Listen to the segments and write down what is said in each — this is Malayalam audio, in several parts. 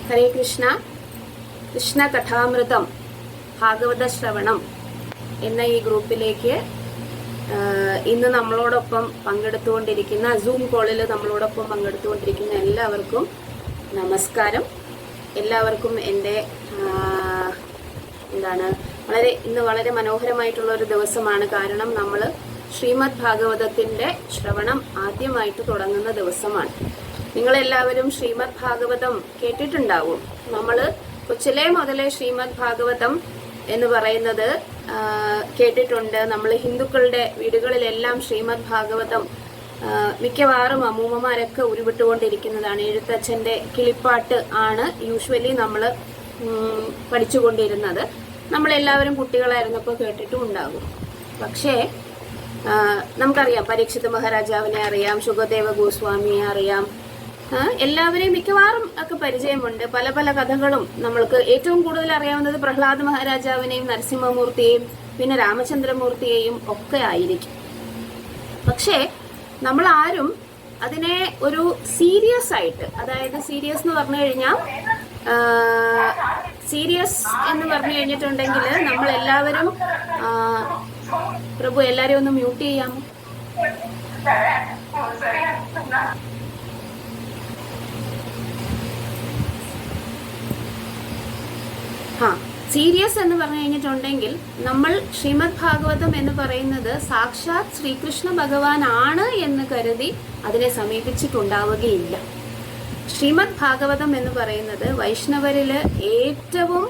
ഹരേ കൃഷ്ണ. കൃഷ്ണ കഥാമൃതം ഭാഗവത ശ്രവണം എന്ന ഈ ഗ്രൂപ്പിലേക്ക് ഇന്ന് നമ്മളോടൊപ്പം പങ്കെടുത്തുകൊണ്ടിരിക്കുന്ന സൂം കോളിൽ നമ്മളോടൊപ്പം പങ്കെടുത്തുകൊണ്ടിരിക്കുന്ന എല്ലാവർക്കും നമസ്കാരം. എല്ലാവർക്കും എൻ്റെ ഇന്ന് വളരെ മനോഹരമായിട്ടുള്ള ഒരു ദിവസമാണ്. കാരണം നമ്മൾ ശ്രീമദ് ഭാഗവതത്തിൻ്റെ ശ്രവണം ആദ്യമായിട്ട് തുടങ്ങുന്ന ദിവസമാണ്. നിങ്ങളെല്ലാവരും ശ്രീമദ് ഭാഗവതം കേട്ടിട്ടുണ്ടാവും. നമ്മൾ കൊച്ചിലെ മുതലേ ശ്രീമദ് ഭാഗവതം എന്ന് പറയുന്നത് കേട്ടിട്ടുണ്ട്. നമ്മൾ ഹിന്ദുക്കളുടെ വീടുകളിലെല്ലാം ശ്രീമദ് ഭാഗവതം മിക്കവാറും അമ്മൂമ്മമാരൊക്കെ ഉരുവിട്ടുകൊണ്ടിരിക്കുന്നതാണ്. എഴുത്തച്ഛൻ്റെ കിളിപ്പാട്ട് ആണ് യൂഷ്വലി നമ്മൾ പഠിച്ചുകൊണ്ടിരുന്നത്. നമ്മളെല്ലാവരും കുട്ടികളായിരുന്നപ്പോൾ കേട്ടിട്ടും ഉണ്ടാകും. പക്ഷേ നമുക്കറിയാം, പരീക്ഷിത് മഹാരാജാവിനെ അറിയാം, ശുകദേവ ഗോസ്വാമിയെ അറിയാം, എല്ലാവരെയും മിക്കവാറും ഒക്കെ പരിചയമുണ്ട്. പല പല കഥകളും നമ്മൾക്ക് ഏറ്റവും കൂടുതൽ അറിയാവുന്നത് പ്രഹ്ലാദ മഹാരാജാവിനെയും നരസിംഹമൂർത്തിയെയും പിന്നെ രാമചന്ദ്രമൂർത്തിയെയും ഒക്കെ ആയിരിക്കും. പക്ഷേ നമ്മൾ ആരും അതിനെ ഒരു സീരിയസ് ആയിട്ട്, അതായത് സീരിയസ് എന്ന് പറഞ്ഞു കഴിഞ്ഞാൽ കഴിഞ്ഞിട്ടുണ്ടെങ്കിൽ നമ്മൾ എല്ലാവരും പ്രഭു എല്ലാരെയും ഒന്ന് മ്യൂട്ട് ചെയ്യാമോ? സീരിയസ് എന്ന് പറഞ്ഞു കഴിഞ്ഞിട്ടുണ്ടെങ്കിൽ നമ്മൾ ശ്രീമദ് ഭാഗവതം എന്ന് പറയുന്നത് സാക്ഷാത് ശ്രീകൃഷ്ണ ഭഗവാൻ ആണ് എന്ന് കരുതി അതിനെ സമീപിച്ചിട്ടുണ്ടാവുകയില്ല. ശ്രീമദ് ഭാഗവതം എന്ന് പറയുന്നത് വൈഷ്ണവരില് ഏറ്റവും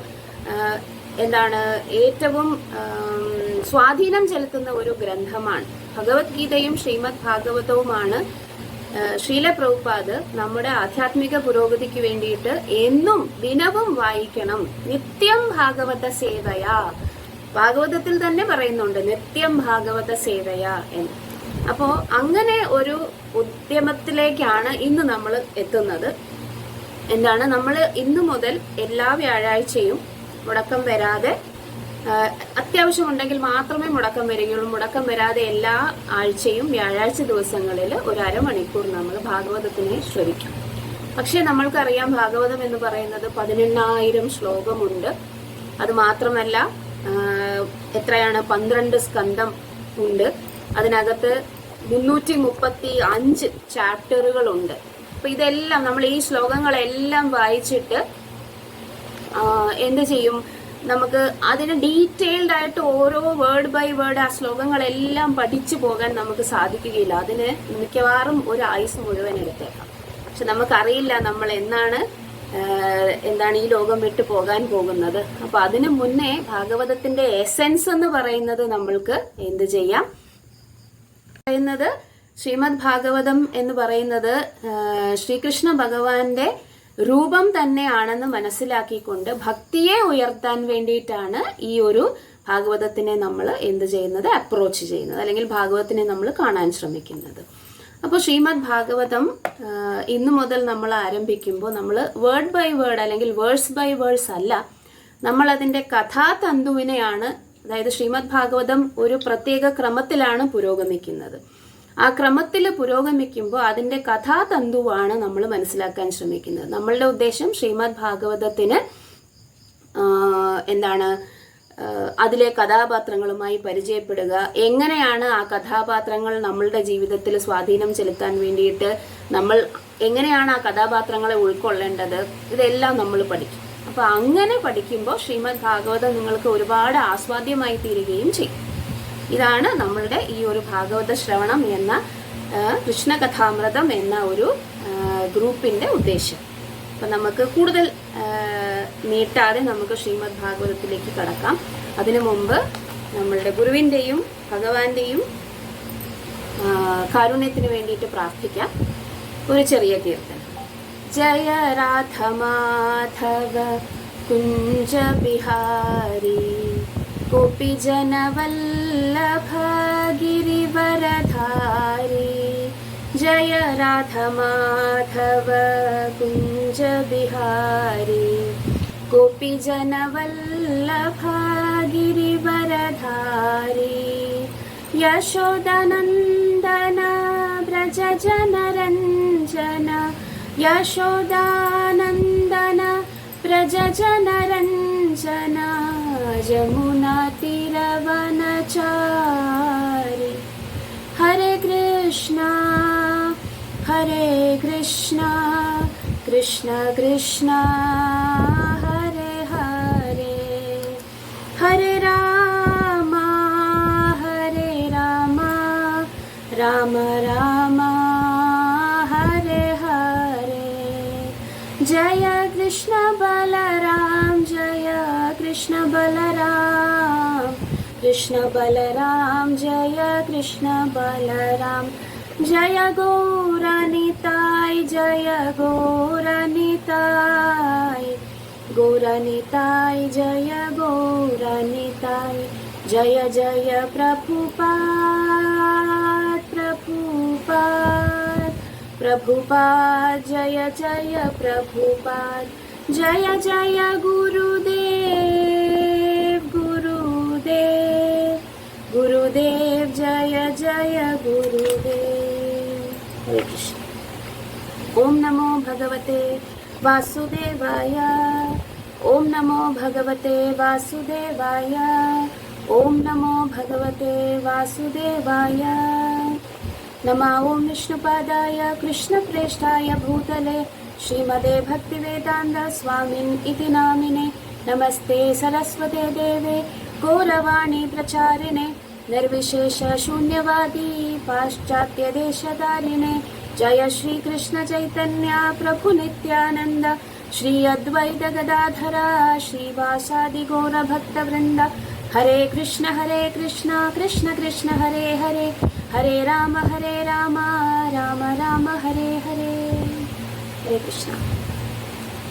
സ്വാധീനം ചെലുത്തുന്ന ഒരു ഗ്രന്ഥമാണ്. ഭഗവത്ഗീതയും ശ്രീമദ് ഭാഗവതവുമാണ് ശ്രീല പ്രഭുപാദ് നമ്മുടെ ആധ്യാത്മിക പുരോഗതിക്ക് വേണ്ടിയിട്ട് എന്നും ദിനവും വായിക്കണം. നിത്യം ഭാഗവത സേവയാ, ഭാഗവതത്തിൽ തന്നെ പറയുന്നുണ്ട് നിത്യം ഭാഗവത സേവയാ എന്ന്. അപ്പോ അങ്ങനെ ഒരു ഉദ്യമത്തിലേക്കാണ് ഇന്ന് നമ്മൾ എത്തുന്നത്. നമ്മൾ ഇന്നു മുതൽ എല്ലാ വ്യാഴാഴ്ചയും മുടക്കം വരാതെ, അത്യാവശ്യമുണ്ടെങ്കിൽ മാത്രമേ മുടക്കം വരികയുള്ളൂ. മുടക്കം വരാതെ എല്ലാ ആഴ്ചയും വ്യാഴാഴ്ച ദിവസങ്ങളിൽ ഒരു അരമണിക്കൂർ നമ്മൾ ഭാഗവതത്തിനെ ശ്രവിക്കും. പക്ഷെ നമ്മൾക്കറിയാം, ഭാഗവതം എന്ന് പറയുന്നത് 18,000 ശ്ലോകമുണ്ട്. അത് മാത്രമല്ല, 12 സ്കന്ധം ഉണ്ട്. അതിനകത്ത് 335 ചാപ്റ്ററുകളുണ്ട്. അപ്പൊ ഇതെല്ലാം നമ്മൾ ഈ ശ്ലോകങ്ങളെല്ലാം വായിച്ചിട്ട് എന്ത് ചെയ്യും? നമുക്ക് അതിന് ഡീറ്റെയിൽഡ് ആയിട്ട് ഓരോ വേർഡ് ബൈ വേർഡ് ആ ശ്ലോകങ്ങളെല്ലാം പഠിച്ചു പോകാൻ നമുക്ക് സാധിക്കുകയില്ല. അതിന് മിക്കവാറും ഒരു ആയുസ് മുഴുവൻ എടുത്തേക്കാം. പക്ഷെ നമുക്കറിയില്ല നമ്മൾ എന്താണ് ഈ ലോകം വിട്ടു പോകാൻ പോകുന്നത്. അപ്പൊ അതിനു മുന്നേ ഭാഗവതത്തിന്റെ എസെൻസ് എന്ന് പറയുന്നത് നമ്മൾക്ക് എന്ത് ചെയ്യാം? ശ്രീമദ് ഭാഗവതം എന്ന് പറയുന്നത് ശ്രീകൃഷ്ണ ഭഗവാന്റെ രൂപം തന്നെയാണെന്ന് മനസ്സിലാക്കിക്കൊണ്ട് ഭക്തിയെ ഉയർത്താൻ വേണ്ടിയിട്ടാണ് ഈ ഒരു ഭാഗവതത്തിനെ നമ്മൾ എന്ത് ചെയ്യുന്നത്? അപ്രോച്ച് ചെയ്യുന്നത്, അല്ലെങ്കിൽ ഭാഗവതത്തിനെ നമ്മൾ കാണാൻ ശ്രമിക്കുന്നത്. അപ്പോൾ ശ്രീമദ് ഭാഗവതം ഇന്നു മുതൽ നമ്മൾ ആരംഭിക്കുമ്പോൾ നമ്മൾ വേർഡ് ബൈ വേർഡ് അല്ലെങ്കിൽ വേഴ്സ് ബൈ വേഴ്സ് അല്ല, നമ്മൾ അതിന്റെ കഥാതന്തുവിനെയാണ്, അതായത് ശ്രീമദ് ഭാഗവതം ഒരു പ്രത്യേക ക്രമത്തിലാണ് പുരോഗമിക്കുന്നത്. ആ ക്രമത്തിൽ പുരോഗമിക്കുമ്പോൾ അതിന്റെ കഥാതന്തുവാണ് നമ്മൾ മനസ്സിലാക്കാൻ ശ്രമിക്കുന്നത്. നമ്മളുടെ ഉദ്ദേശം ശ്രീമദ് ഭാഗവതത്തിന് അതിലെ കഥാപാത്രങ്ങളുമായി പരിചയപ്പെടുക, എങ്ങനെയാണ് ആ കഥാപാത്രങ്ങൾ നമ്മളുടെ ജീവിതത്തിൽ സ്വാധീനം ചെലുത്താൻ വേണ്ടിയിട്ട് നമ്മൾ എങ്ങനെയാണ് ആ കഥാപാത്രങ്ങളെ ഉൾക്കൊള്ളേണ്ടത്, ഇതെല്ലാം നമ്മൾ പഠിക്കും. അപ്പൊ അങ്ങനെ പഠിക്കുമ്പോൾ ശ്രീമദ് ഭാഗവതം നിങ്ങൾക്ക് ഒരുപാട് ആസ്വാദ്യമായി തീരുകയും ചെയ്യും. ഇതാണ് നമ്മളുടെ ഈ ഒരു ഭാഗവത ശ്രവണം എന്ന കൃഷ്ണകഥാമൃതം എന്ന ഒരു ഗ്രൂപ്പിന്റെ ഉദ്ദേശം. അപ്പൊ നമുക്ക് കൂടുതൽ നീട്ടാതെ നമുക്ക് ശ്രീമദ് ഭാഗവതത്തിലേക്ക് കടക്കാം. അതിനു മുമ്പ് നമ്മളുടെ ഗുരുവിന്റെയും ഭഗവാന്റെയും കാരുണ്യത്തിന് വേണ്ടിയിട്ട് പ്രാർത്ഥിക്കാം. ഒരു ചെറിയ കീർത്തനം. ജയ രാധമാധവ കുഞ്ച ബിഹാരി गोपी जन वल्लभ गिरिवरधारी जय राधा माधव कुंज बिहारी गोपी जन वल्लभ गिरिवरधारी यशोदानंदन व्रज जनरंजन यशोदानंदन व्रजजनरञ्जना जमुनातीरवनचारि हरे कृष्णा कृष्ण कृष्ण हरे हरे हरे राम राम राम हरे हरे जय कृष्ण बलराम कृष्ण बलराम जय कृष्ण बलराम जय गौरनिताय गौरनिताय जय गौरनिताय जय जय प्रभुपाद जय जय प्रभुपाद जय जय गुरुदेव जय जय गुरुदेव। हरे कृष्ण। ओम नमो भगवते वासुदेवाय। ओम नमो भगवते वासुदेवाय। ओम नमो भगवते वासुदेवाय। नमः ओम विष्णुपादाय कृष्णप्रेष्ठाय भूतले श्रीमदे भक्तिवेदान्त स्वामिन् इति नामिने नमस्ते सरस्वते देवे गौरवाणी प्रचारिणे निर्विशेष शून्यवादी पाश्चात्य देशधारिणे जय श्री कृष्ण चैतन्य प्रभु नित्यानंद श्री अद्वैत गदाधरा श्रीवासादि गौर भक्त वृंद हरे कृष्ण कृष्ण कृष्ण हरे हरे हरे राम राम राम हरे हरे। ഹരേ കൃഷ്ണ.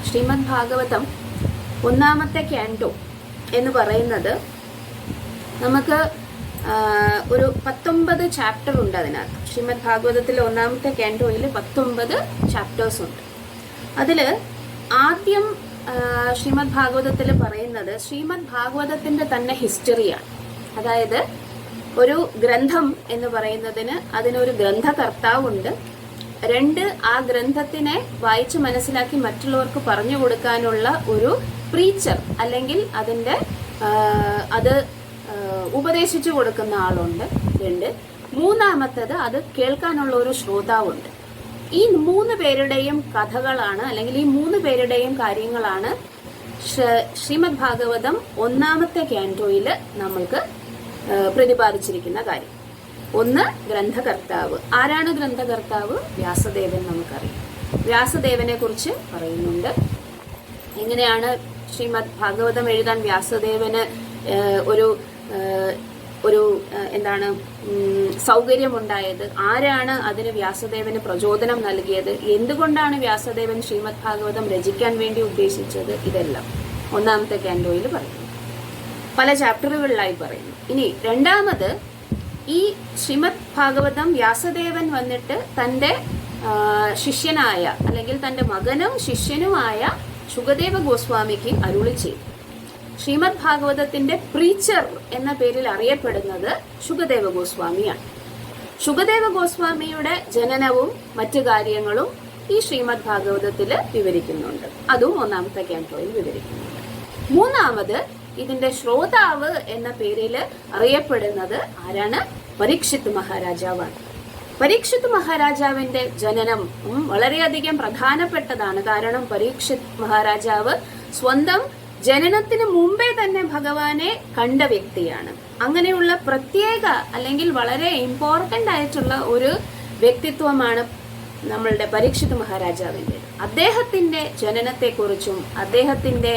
ശ്രീമദ് ഭാഗവതം ഒന്നാമത്തെ ക്യാൻറ്റോ എന്ന് പറയുന്നത് നമുക്ക് ഒരു 19 ചാപ്റ്റർ ഉണ്ട് അതിനകത്ത്. ശ്രീമദ് ഭാഗവതത്തിലെ ഒന്നാമത്തെ ക്യാൻറ്റോയിൽ 19 ചാപ്റ്റേഴ്സ് ഉണ്ട്. അതിൽ ആദ്യം ശ്രീമദ് ഭാഗവതത്തിൽ പറയുന്നത് ശ്രീമദ് ഭാഗവതത്തിന്റെ തന്നെ ഹിസ്റ്ററിയാണ്. അതായത് ഒരു ഗ്രന്ഥം എന്ന് പറയുന്നതിന് അതിനൊരു ഗ്രന്ഥകർത്താവുണ്ട്. 2 ആ ഗ്രന്ഥത്തിനെ വായിച്ച് മനസ്സിലാക്കി മറ്റുള്ളവർക്ക് പറഞ്ഞു കൊടുക്കാനുള്ള ഒരു പ്രീച്ചർ അല്ലെങ്കിൽ അതിൻ്റെ അത് ഉപദേശിച്ചു കൊടുക്കുന്ന ആളുണ്ട്. 2 മൂന്നാമത്തത് അത് കേൾക്കാനുള്ള ഒരു ശ്രോതാവുണ്ട്. ഈ 3 പേരുടെയും കഥകളാണ് അല്ലെങ്കിൽ ഈ 3 പേരുടെയും കാര്യങ്ങളാണ് ശ്രീമദ് ഭാഗവതം ഒന്നാമത്തെ ക്യാൻറ്റോയിൽ നമ്മൾക്ക് പ്രതിപാദിച്ചിരിക്കുന്ന കാര്യം. ഒന്ന് ഗ്രന്ഥകർത്താവ്. ആരാണ് ഗ്രന്ഥകർത്താവ്? വ്യാസദേവൻ. നമുക്കറിയാം. വ്യാസദേവനെ കുറിച്ച് പറയുന്നുണ്ട്. എങ്ങനെയാണ് ശ്രീമദ് ഭാഗവതം എഴുതാൻ വ്യാസദേവന് ഒരു എന്താണ് സൗകര്യമുണ്ടായത്? ആരാണ് അതിന് വ്യാസദേവന് പ്രചോദനം നൽകിയത്? എന്തുകൊണ്ടാണ് വ്യാസദേവൻ ശ്രീമദ് ഭാഗവതം രചിക്കാൻ വേണ്ടി ഉദ്ദേശിച്ചത്? ഇതെല്ലാം ഒന്നാമത്തെ ക്യാൻറ്റോയിൽ പറയുന്നു. പല ചാപ്റ്ററുകളിലായി പറയുന്നു. ഇനി രണ്ടാമത് ഈ ശ്രീമദ് ഭാഗവതം വ്യാസദേവൻ വന്നിട്ട് തൻ്റെ ശിഷ്യനായ അല്ലെങ്കിൽ തൻ്റെ മകനും ശിഷ്യനുമായ ശുകദേവ ഗോസ്വാമിക്ക് അരുളി ചെയ്തു. ശ്രീമദ് ഭാഗവതത്തിന്റെ പ്രീച്ചർ എന്ന പേരിൽ അറിയപ്പെടുന്നത് ശുകദേവ ഗോസ്വാമിയാണ്. ശുകദേവ ഗോസ്വാമിയുടെ ജനനവും മറ്റു കാര്യങ്ങളും ഈ ശ്രീമദ് ഭാഗവതത്തിൽ വിവരിക്കുന്നുണ്ട്. അതും ഒന്നാമത്തെ ക്യാൻറ്റോയിൽ വിവരിക്കുന്നുണ്ട്. മൂന്നാമത് ഇതിന്റെ ശ്രോതാവ് എന്ന പേരിൽ അറിയപ്പെടുന്നത് ആരാണ്? പരീക്ഷിത് മഹാരാജാവാണ്. പരീക്ഷിത് മഹാരാജാവിന്റെ ജനനം വളരെയധികം പ്രധാനപ്പെട്ടതാണ്. കാരണം പരീക്ഷിത് മഹാരാജാവ് സ്വന്തം ജനനത്തിന് മുമ്പേ തന്നെ ഭഗവാനെ കണ്ട വ്യക്തിയാണ്. അങ്ങനെയുള്ള പ്രത്യേക അല്ലെങ്കിൽ വളരെ ഇമ്പോർട്ടന്റ് ആയിട്ടുള്ള ഒരു വ്യക്തിത്വമാണ് നമ്മളുടെ പരീക്ഷിത് മഹാരാജാവിന്റെ. അദ്ദേഹത്തിന്റെ ജനനത്തെക്കുറിച്ചും അദ്ദേഹത്തിന്റെ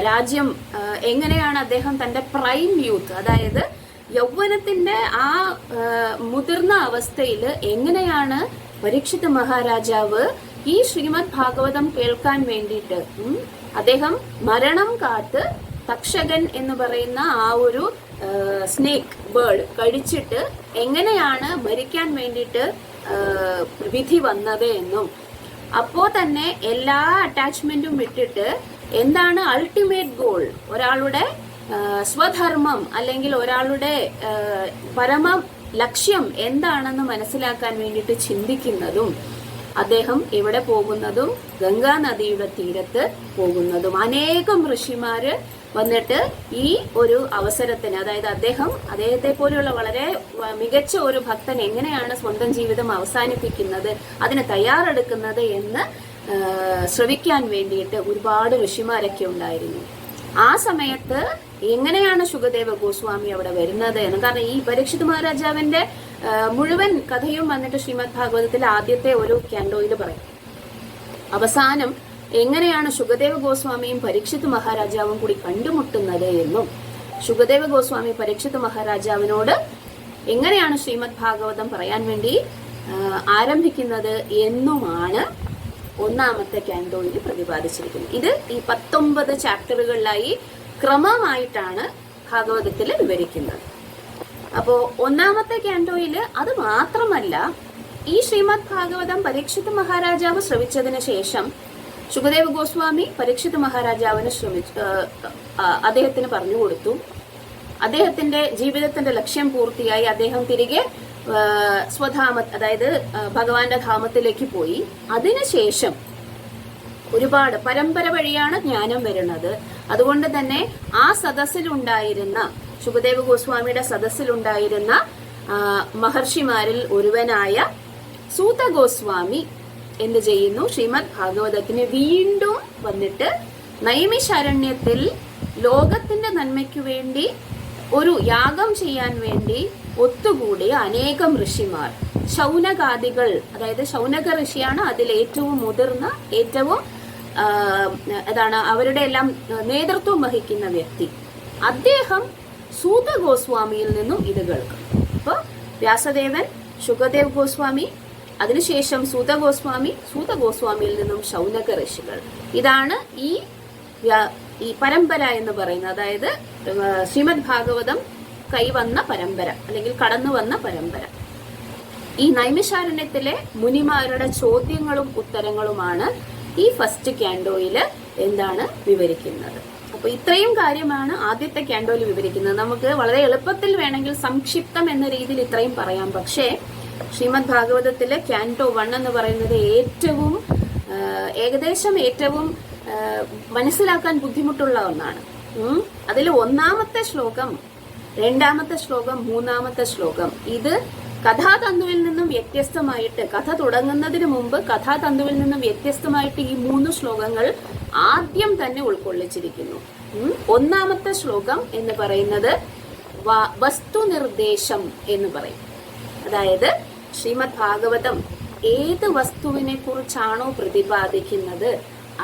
രാജ്യം എങ്ങനെയാണ് അദ്ദേഹം തന്റെ പ്രൈം യൂത്ത്, അതായത് യൗവനത്തിന്റെ ആ മുതിർന്ന അവസ്ഥയിൽ എങ്ങനെയാണ് പരീക്ഷിത് മഹാരാജാവ് ഈ ശ്രീമദ് ഭാഗവതം കേൾക്കാൻ വേണ്ടിയിട്ട് അദ്ദേഹം മരണം കാത്ത് തക്ഷകൻ എന്ന് പറയുന്ന ആ ഒരു സ്നേക്ക് ബേർഡ് കഴിച്ചിട്ട് എങ്ങനെയാണ് മരിക്കാൻ വേണ്ടിയിട്ട് വിധി വന്നത് എന്നും അപ്പോ തന്നെ എല്ലാ അറ്റാച്ച്മെന്റും വിട്ടിട്ട് എന്താണ് അൾട്ടിമേറ്റ് ഗോൾ, ഒരാളുടെ സ്വധർമ്മം അല്ലെങ്കിൽ ഒരാളുടെ പരമ ലക്ഷ്യം എന്താണെന്ന് മനസ്സിലാക്കാൻ വേണ്ടിയിട്ട് ചിന്തിക്കുന്നതും അദ്ദേഹം എവിടെ പോകുന്നതും ഗംഗാ നദിയുടെ തീരത്ത് പോകുന്നതും. അനേകം ഋഷിമാര് വന്നിട്ട് ഈ ഒരു അവസരത്തിന്, അതായത് അദ്ദേഹത്തെ പോലെയുള്ള വളരെ മികച്ച ഒരു ഭക്തൻ എങ്ങനെയാണ് സ്വന്തം ജീവിതം അവസാനിപ്പിക്കുന്നത്, അതിന് തയ്യാറെടുക്കുന്നത് എന്ന് ശ്രവിക്കാൻ വേണ്ടിയിട്ട് ഒരുപാട് ഋഷിമാരൊക്കെ ഉണ്ടായിരുന്നു. ആ സമയത്ത് എങ്ങനെയാണ് ശുകദേവ ഗോസ്വാമി അവിടെ വരുന്നത് എന്ന്, കാരണം ഈ പരീക്ഷിത് മഹാരാജാവിന്റെ മുഴുവൻ കഥയും വന്നിട്ട് ശ്രീമദ് ഭാഗവതത്തിലെ ആദ്യത്തെ ഒരു ക്യാൻഡോയിൽ പറയും. അവസാനം എങ്ങനെയാണ് ശുകദേവ ഗോസ്വാമിയും പരീക്ഷിത് മഹാരാജാവും കൂടി കണ്ടുമുട്ടുന്നത് എന്നും, ശുകദേവ ഗോസ്വാമി പരീക്ഷിത് മഹാരാജാവിനോട് എങ്ങനെയാണ് ശ്രീമദ് ഭാഗവതം പറയാൻ വേണ്ടി ആരംഭിക്കുന്നത് എന്നുമാണ് ഒന്നാമത്തെ ക്യാൻഡോയിൽ പ്രതിപാദിച്ചിരിക്കുന്നത്. ഇത് ഈ 19 ചാപ്റ്ററുകളിലായി ക്രമമായിട്ടാണ് ഭാഗവതത്തിൽ വിവരിക്കുന്നത്. അപ്പോ ഒന്നാമത്തെ ക്യാൻഡോയില് അത് മാത്രമല്ല, ഈ ശ്രീമദ് ഭാഗവതം പരീക്ഷിത് മഹാരാജാവ് ശ്രവിച്ചതിന് ശേഷം ശുകദേവ ഗോസ്വാമി പരീക്ഷിത് മഹാരാജാവിന് അദ്ദേഹത്തിന് പറഞ്ഞു കൊടുത്തു. അദ്ദേഹത്തിന്റെ ജീവിതത്തിന്റെ ലക്ഷ്യം പൂർത്തിയായി. അദ്ദേഹം തിരികെ അതായത് ഭഗവാന്റെ ധാമത്തിലേക്ക് പോയി. അതിനുശേഷം ഒരുപാട് പരമ്പര വഴിയാണ് ജ്ഞാനം വരുന്നത്. അതുകൊണ്ട് തന്നെ ആ സദസ്സിലുണ്ടായിരുന്ന ശുകദേവ ഗോസ്വാമിയുടെ സദസ്സിലുണ്ടായിരുന്ന മഹർഷിമാരിൽ ഒരുവനായ സൂത ഗോസ്വാമി എന്ത് ചെയ്യുന്നു, ശ്രീമദ് ഭാഗവതത്തിന് വീണ്ടും വന്നിട്ട് നൈമിഷാരണ്യത്തിൽ ലോകത്തിന്റെ നന്മയ്ക്കു വേണ്ടി ഒരു യാഗം ചെയ്യാൻ വേണ്ടി ഒത്തുകൂടിയ അനേകം ഋഷിമാർ, ശൗനകാദികൾ, അതായത് ശൗനക ഋഷിയാണ് അതിൽ ഏറ്റവും മുതിർന്ന, ഏറ്റവും അവരുടെ എല്ലാം നേതൃത്വം വഹിക്കുന്ന വ്യക്തി. അദ്ദേഹം സൂത ഗോസ്വാമിയിൽ നിന്നും ഇത് കേൾക്കും. അപ്പൊ വ്യാസദേവൻ, ശുകദേവ് ഗോസ്വാമി, അതിനുശേഷം സൂത ഗോസ്വാമിയിൽ നിന്നും ശൗനക ഋഷികൾ. ഇതാണ് ഈ പരമ്പര എന്ന് പറയുന്നത്. അതായത് ശ്രീമദ് ഭാഗവതം കൈവന്ന പരമ്പര അല്ലെങ്കിൽ കടന്നു വന്ന പരമ്പര. ഈ നൈമിഷാരണ്യത്തിലെ മുനിമാരുടെ ചോദ്യങ്ങളും ഉത്തരങ്ങളുമാണ് ഈ ഫസ്റ്റ് ക്യാൻഡോയില് വിവരിക്കുന്നത്. അപ്പൊ ഇത്രയും കാര്യമാണ് ആദ്യത്തെ ക്യാൻഡോയിൽ വിവരിക്കുന്നത്. നമുക്ക് വളരെ എളുപ്പത്തിൽ വേണമെങ്കിൽ സംക്ഷിപ്തം എന്ന രീതിയിൽ ഇത്രയും പറയാം. പക്ഷേ ശ്രീമദ് ഭാഗവതത്തിലെ ക്യാൻഡോ 1 എന്ന് പറയുന്നത് ഏറ്റവും മനസ്സിലാക്കാൻ ബുദ്ധിമുട്ടുള്ള ഒന്നാണ്. അതിൽ ഒന്നാമത്തെ ശ്ലോകം, രണ്ടാമത്തെ ശ്ലോകം, മൂന്നാമത്തെ ശ്ലോകം ഇത് കഥാതന്തുവിൽ നിന്നും വ്യത്യസ്തമായിട്ട്, കഥ തുടങ്ങുന്നതിന് മുമ്പ് കഥാതന്തുവിൽ നിന്നും വ്യത്യസ്തമായിട്ട് ഈ 3 ശ്ലോകങ്ങൾ ആദ്യം തന്നെ ഉൾക്കൊള്ളിച്ചിരിക്കുന്നു. ഒന്നാമത്തെ ശ്ലോകം എന്ന് പറയുന്നത് വസ്തുനിർദ്ദേശം എന്ന് പറയും. അതായത് ശ്രീമദ് ഭാഗവതം ഏത് വസ്തുവിനെ കുറിച്ചാണോ പ്രതിപാദിക്കുന്നത്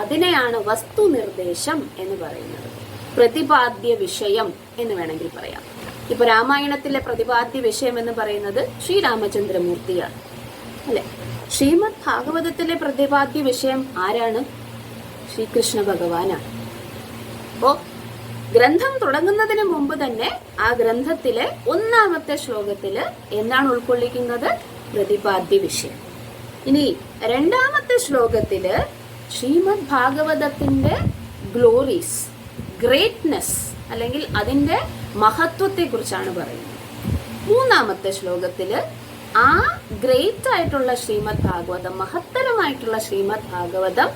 അതിനെയാണ് വസ്തുനിർദ്ദേശം എന്ന് പറയുന്നത്. പ്രതിപാദ്യ വിഷയം എന്ന് വേണമെങ്കിൽ പറയാം. ഇപ്പൊ രാമായണത്തിലെ പ്രതിപാദ്യ വിഷയം എന്ന് പറയുന്നത് ശ്രീരാമചന്ദ്രമൂർത്തിയാണ്, അല്ലെ? ശ്രീമദ് ഭാഗവതത്തിലെ പ്രതിപാദ്യ വിഷയം ആരാണ്? ശ്രീകൃഷ്ണ ഭഗവാനാണ്. അപ്പോ ഗ്രന്ഥം തുടങ്ങുന്നതിന് മുമ്പ് തന്നെ ആ ഗ്രന്ഥത്തിലെ ഒന്നാമത്തെ ശ്ലോകത്തില് എന്താണ് ഉൾക്കൊള്ളിക്കുന്നത്? പ്രതിപാദ്യ വിഷയം. ഇനി രണ്ടാമത്തെ ശ്ലോകത്തില് ശ്രീമദ് ഭാഗവതത്തിന്റെ ഗ്ലോറീസ്, ഗ്രേറ്റ്നെസ് അല്ലെങ്കിൽ അതിന്റെ മഹത്വത്തെ കുറിച്ചാണ് പറയുന്നത്. മൂന്നാമത്തെ ശ്ലോകത്തില് ആ ഗ്രേറ്റ് ആയിട്ടുള്ള ശ്രീമദ് ഭാഗവതം, മഹത്തരമായിട്ടുള്ള ശ്രീമദ് ഭാഗവതം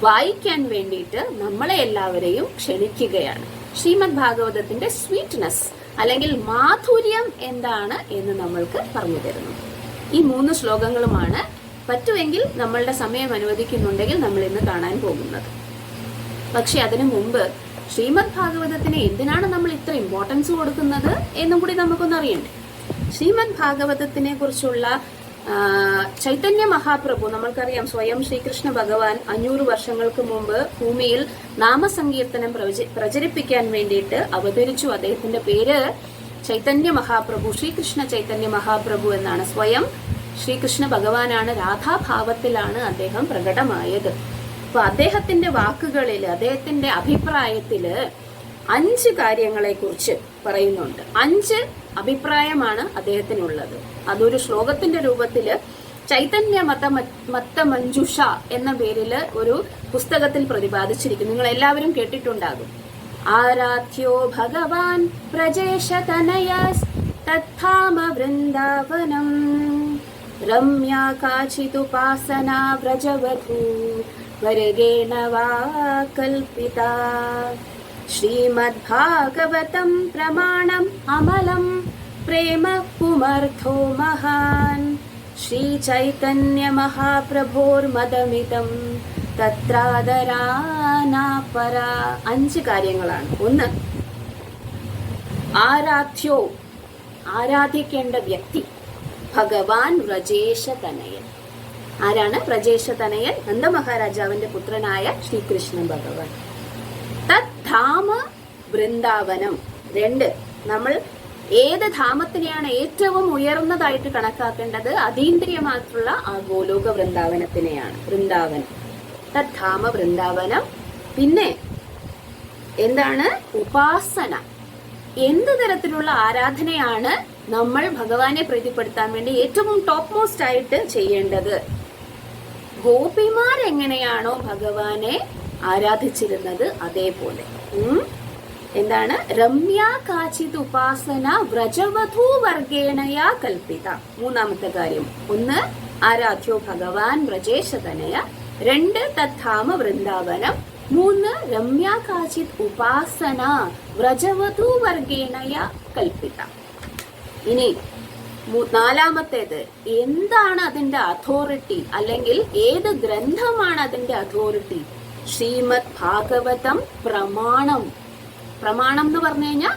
വായിക്കാൻ വേണ്ടിയിട്ട് നമ്മളെ എല്ലാവരെയും ക്ഷണിക്കുകയാണ്. ശ്രീമദ് ഭാഗവതത്തിന്റെ സ്വീറ്റ്നെസ് അല്ലെങ്കിൽ മാധുര്യം എന്താണ് എന്ന് നമ്മൾക്ക് പറഞ്ഞു തരുന്നു. ഈ 3 ശ്ലോകങ്ങളുമാണ് പറ്റുമെങ്കിൽ നമ്മളുടെ സമയം അനുവദിക്കുന്നുണ്ടെങ്കിൽ നമ്മൾ ഇന്ന് കാണാൻ പോകുന്നത്. പക്ഷെ അതിനു മുമ്പ് ശ്രീമദ് ഭാഗവതത്തിന് എന്തിനാണ് നമ്മൾ ഇത്ര ഇമ്പോർട്ടൻസ് കൊടുക്കുന്നത് എന്നും കൂടി നമുക്കൊന്ന് അറിയണ്ടേ. ശ്രീമദ് ഭാഗവതത്തിനെ കുറിച്ചുള്ള ചൈതന്യ മഹാപ്രഭു, നമ്മൾക്കറിയാം, സ്വയം ശ്രീകൃഷ്ണ ഭഗവാൻ 500 വർഷങ്ങൾക്ക് മുമ്പ് ഭൂമിയിൽ നാമസങ്കീർത്തനം പ്രചരിപ്പിക്കാൻ വേണ്ടിയിട്ട് അവതരിച്ചു. അദ്ദേഹത്തിന്റെ പേര് ചൈതന്യ മഹാപ്രഭു, ശ്രീകൃഷ്ണ ചൈതന്യ മഹാപ്രഭു എന്നാണ്. സ്വയം ശ്രീകൃഷ്ണ ഭഗവാനാണ്, രാധാഭാവത്തിലാണ് അദ്ദേഹം പ്രകടമായത്. അപ്പൊ അദ്ദേഹത്തിന്റെ വാക്കുകളിൽ, അദ്ദേഹത്തിന്റെ അഭിപ്രായത്തില് 5 കാര്യങ്ങളെ കുറിച്ച് പറയുന്നുണ്ട്. 5 അഭിപ്രായമാണ് അദ്ദേഹത്തിനുള്ളത്. അതൊരു ശ്ലോകത്തിന്റെ രൂപത്തില് ചൈതന്യ മത്തമഞ്ജുഷ എന്ന പേരില് ഒരു പുസ്തകത്തിൽ പ്രതിപാദിച്ചിരിക്കുന്നു. നിങ്ങൾ എല്ലാവരും കേട്ടിട്ടുണ്ടാകും. ആരാധ്യോ ഭഗവാൻ പ്രജേശതനയസ് തത്ഥാമ വൃന്ദാവനം രമ്യാ കാചിതുപാസനാ വ്രജവധൂ വർഗേണ വാ കൽപിതാ. ശ്രീമദ്ഭാഗവതം പ്രമാണം അമലം പ്രേമ പുമർത്ഥോ മഹാൻ. ശ്രീചൈതന്യ മഹാപ്രഭോർമദമിതം തത്രാദരാനാപര. 5 കാര്യങ്ങളാണ്. 1, ആരാധ്യോ, ആരാധിക്കേണ്ട വ്യക്തി ഭഗവാൻ വ്രജേശതനയൻ. ആരാണ് വ്രജേശതനയൻ? നന്ദമഹാരാജാവിന്റെ പുത്രനായ ശ്രീകൃഷ്ണ ഭഗവാൻ. തത് ധാമ വൃന്ദാവനം. 2, നമ്മൾ ഏത് ധാമത്തിനെയാണ് ഏറ്റവും ഉയർന്നതായിട്ട് കണക്കാക്കേണ്ടത്? അതീന്ദ്രിയമായിട്ടുള്ള ആ ഗോലോക വൃന്ദാവനത്തിനെയാണ്. വൃന്ദാവനം, തത് ധാമ വൃന്ദാവനം. പിന്നെ എന്താണ്? ഉപാസന. എന്ത് തരത്തിലുള്ള ആരാധനയാണ് നമ്മൾ ഭഗവാനെ പ്രീതിപ്പെടുത്താൻ വേണ്ടി ഏറ്റവും ടോപ്പ് മോസ്റ്റ് ആയിട്ട് ചെയ്യേണ്ടത്? ഗോപിമാർ എങ്ങനെയാണോ ഭഗവാനെ ആരാധിച്ചിരുന്നത് അതേപോലെ. എന്താണ്? രമ്യാ കാചിത് ഉപാസന വ്രജവധൂ വർഗേണയാ കൽപ്പിത. 3ാമത്തെ കാര്യം. 1, ആരാധ്യോ ഭഗവാൻ വ്രജേശതനയ. 2, തദ്ധാമ വൃന്ദാവനം. 3, രമ്യാ കാചിത് ഉപാസന വ്രജവധൂ വർഗേണയാ കൽപ്പിത. ഇനി 4ാമത്തേത്, എന്താണ് അതിന്റെ അതോറിറ്റി, അല്ലെങ്കിൽ ഏത് ഗ്രന്ഥമാണ് അതിന്റെ അതോറിറ്റി? ശ്രീമദ് ഭാഗവതം പ്രമാണം. പ്രമാണം എന്ന് പറഞ്ഞു കഴിഞ്ഞാൽ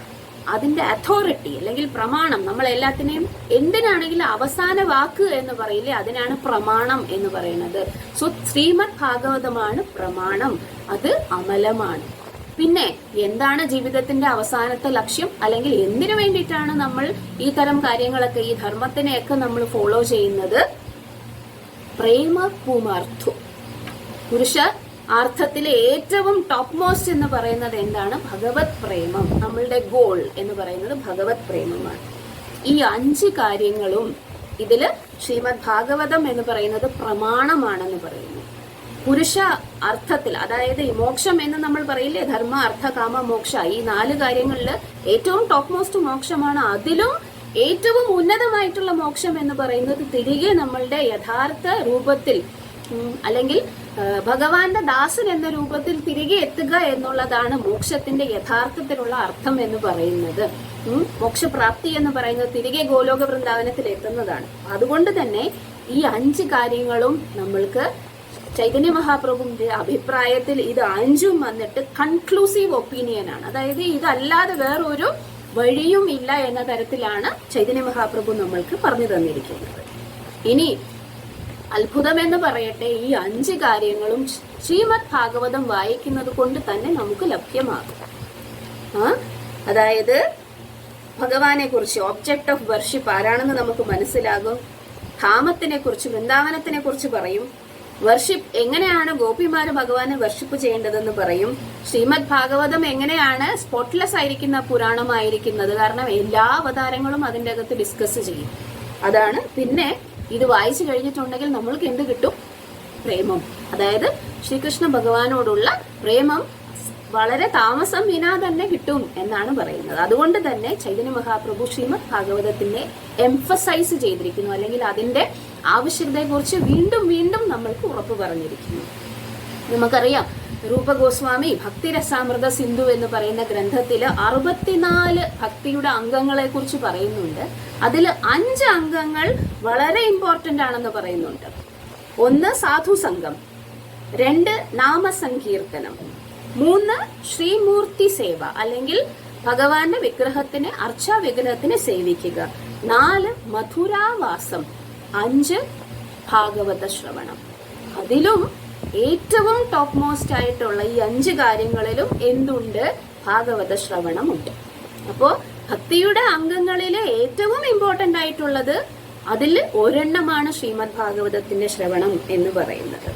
അതിന്റെ അതോറിറ്റി അല്ലെങ്കിൽ പ്രമാണം. നമ്മൾ എല്ലാത്തിനെയും എന്തിനാണെങ്കിലും അവസാന വാക്ക് എന്ന് പറയില്ലേ, അതിനാണ് പ്രമാണം എന്ന് പറയുന്നത്. സോ ശ്രീമദ് ഭാഗവതമാണ് പ്രമാണം, അത് അമലമാണ്. പിന്നെ എന്താണ് ജീവിതത്തിന്റെ അവസാനത്തെ ലക്ഷ്യം, അല്ലെങ്കിൽ എന്തിനു വേണ്ടിയിട്ടാണ് നമ്മൾ ഈ തരം കാര്യങ്ങളൊക്കെ, ഈ ധർമ്മത്തിനെയൊക്കെ നമ്മൾ ഫോളോ ചെയ്യുന്നത്? പ്രേമ പുമർത്ഥു. പുരുഷ അർത്ഥത്തിലെ ഏറ്റവും ടോപ്പ് മോസ്റ്റ് എന്ന് പറയുന്നത് എന്താണ്? ഭഗവത് പ്രേമം. നമ്മളുടെ ഗോൾ എന്ന് പറയുന്നത് ഭഗവത് പ്രേമമാണ്. ഈ 5 കാര്യങ്ങളും ഇതില് ശ്രീമദ് ഭാഗവതം എന്ന് പറയുന്നത് പ്രമാണമാണെന്ന് പറയുന്നു. പുരുഷ അർത്ഥത്തിൽ, അതായത് ഈ മോക്ഷം എന്ന് നമ്മൾ പറയില്ലേ, ധർമ്മ അർത്ഥ കാമ മോക്ഷ, ഈ 4 കാര്യങ്ങളിൽ ഏറ്റവും ടോപ്പ് മോസ്റ്റ് മോക്ഷമാണ്. അതിലും ഏറ്റവും ഉന്നതമായിട്ടുള്ള മോക്ഷം എന്ന് പറയുന്നത് തിരികെ നമ്മളുടെ യഥാർത്ഥ രൂപത്തിൽ അല്ലെങ്കിൽ ഭഗവാന്റെ ദാസൻ എന്ന രൂപത്തിൽ തിരികെ എത്തുക എന്നുള്ളതാണ് മോക്ഷത്തിന്റെ യഥാർത്ഥത്തിലുള്ള അർത്ഥം എന്ന് പറയുന്നത്. മോക്ഷപ്രാപ്തി എന്ന് പറയുന്നത് തിരികെ ഗോലോക വൃന്ദാവനത്തിൽ എത്തുന്നതാണ്. അതുകൊണ്ട് തന്നെ ഈ 5 കാര്യങ്ങളും നമ്മൾക്ക് ചൈതന്യ മഹാപ്രഭുവിന്റെ അഭിപ്രായത്തിൽ ഇത് 5ഉം വന്നിട്ട് കൺക്ലൂസീവ് ഒപ്പീനിയൻ ആണ്. അതായത് ഇതല്ലാതെ വേറൊരു വഴിയും ഇല്ല എന്ന തരത്തിലാണ് ചൈതന്യ മഹാപ്രഭു നമ്മൾക്ക് പറഞ്ഞു തന്നിരിക്കുന്നത്. ഇനി അത്ഭുതം എന്ന് പറയട്ടെ, ഈ 5 കാര്യങ്ങളും ശ്രീമദ് ഭാഗവതം വായിക്കുന്നത് കൊണ്ട് തന്നെ നമുക്ക് ലഭ്യമാകും. അതായത് ഭഗവാനെ കുറിച്ച്, ഒബ്ജക്ട് ഓഫ് വർഷിപ്പ് ആരാണെന്ന് നമുക്ക് മനസ്സിലാകും. ധാമത്തിനെ കുറിച്ച്, വൃന്ദാവനത്തിനെ കുറിച്ച് പറയും. വർഷിപ്പ് എങ്ങനെയാണ് ഗോപിമാര് ഭഗവാനെ വർഷിപ്പ് ചെയ്യേണ്ടതെന്ന് പറയും. ശ്രീമദ് ഭാഗവതം എങ്ങനെയാണ് സ്പോട്ട്ലെസ് ആയിരിക്കുന്ന പുരാണമായിരിക്കുന്നത്, കാരണം എല്ലാ അവതാരങ്ങളും അതിൻ്റെ അകത്ത് ഡിസ്കസ് ചെയ്യും. അതാണ്. പിന്നെ ഇത് വായിച്ചു കഴിഞ്ഞിട്ടുണ്ടെങ്കിൽ നമ്മൾക്ക് എന്ത് കിട്ടും? പ്രേമം. അതായത് ശ്രീകൃഷ്ണ ഭഗവാനോടുള്ള പ്രേമം വളരെ താമസം വിനാ തന്നെ കിട്ടും എന്നാണ് പറയുന്നത്. അതുകൊണ്ട് തന്നെ ചൈതന്യ മഹാപ്രഭു ശ്രീമദ് ഭാഗവതത്തിനെ എംഫസൈസ് ചെയ്തിരിക്കുന്നു, അല്ലെങ്കിൽ അതിന്റെ ആവശ്യകതയെക്കുറിച്ച് വീണ്ടും വീണ്ടും നമ്മൾക്ക് ഉറപ്പ് പറഞ്ഞിരിക്കുന്നു. നമുക്കറിയാം, രൂപഗോസ്വാമി ഭക്തിരസാമൃത സിന്ധു എന്ന് പറയുന്ന ഗ്രന്ഥത്തില് 64 ഭക്തിയുടെ അംഗങ്ങളെ കുറിച്ച് പറയുന്നുണ്ട്. അതിൽ 5 അംഗങ്ങൾ വളരെ ഇമ്പോർട്ടന്റ് ആണെന്ന് പറയുന്നുണ്ട്. 1 സാധു സംഘം, 2 നാമസങ്കീർത്തനം, 3 ശ്രീമൂർത്തി സേവ അല്ലെങ്കിൽ ഭഗവാന്റെ വിഗ്രഹത്തിന്, അർച്ചാ വിഗ്രഹത്തിനെ സേവിക്കുക, 4 മധുരാവാസം, 5 ഭാഗവത ശ്രവണം. അതിലും ഏറ്റവും ടോപ്പ് മോസ്റ്റ് ആയിട്ടുള്ള ഈ 5 കാര്യങ്ങളിലും എന്തുണ്ട്? ഭാഗവത ശ്രവണമുണ്ട്. അപ്പോ ഭക്തിയുടെ അംഗങ്ങളിലെ ഏറ്റവും ഇമ്പോർട്ടന്റ് ആയിട്ടുള്ളത് അതിൽ ഒരെണ്ണമാണ് ശ്രീമദ് ഭാഗവതത്തിന്റെ ശ്രവണം എന്ന് പറയുന്നത്.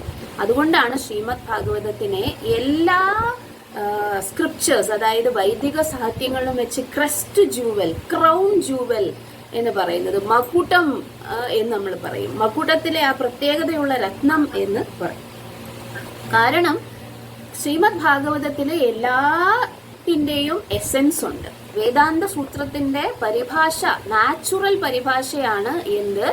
അതുകൊണ്ടാണ് ശ്രീമദ് ഭാഗവതത്തിനെ എല്ലാ സ്ക്രിപ്ചേഴ്സ്, അതായത് വൈദിക സാഹിത്യങ്ങളിലും വെച്ച് ക്രസ്റ്റ് ജൂവൽ, ക്രൗൺ ജൂവൽ എന്ന് പറയുന്നത്. മകുടം എന്ന് നമ്മൾ പറയും. മകുടത്തിലെ ആ പ്രത്യേകതയുള്ള രത്നം എന്ന് പറയും. കാരണം ശ്രീമദ് ഭാഗവതത്തിലെ എല്ലാത്തിന്റെയും എസെൻസ് ഉണ്ട്. വേദാന്ത സൂത്രത്തിന്റെ പരിഭാഷ, നാച്ചുറൽ പരിഭാഷയാണ് എന്ത്?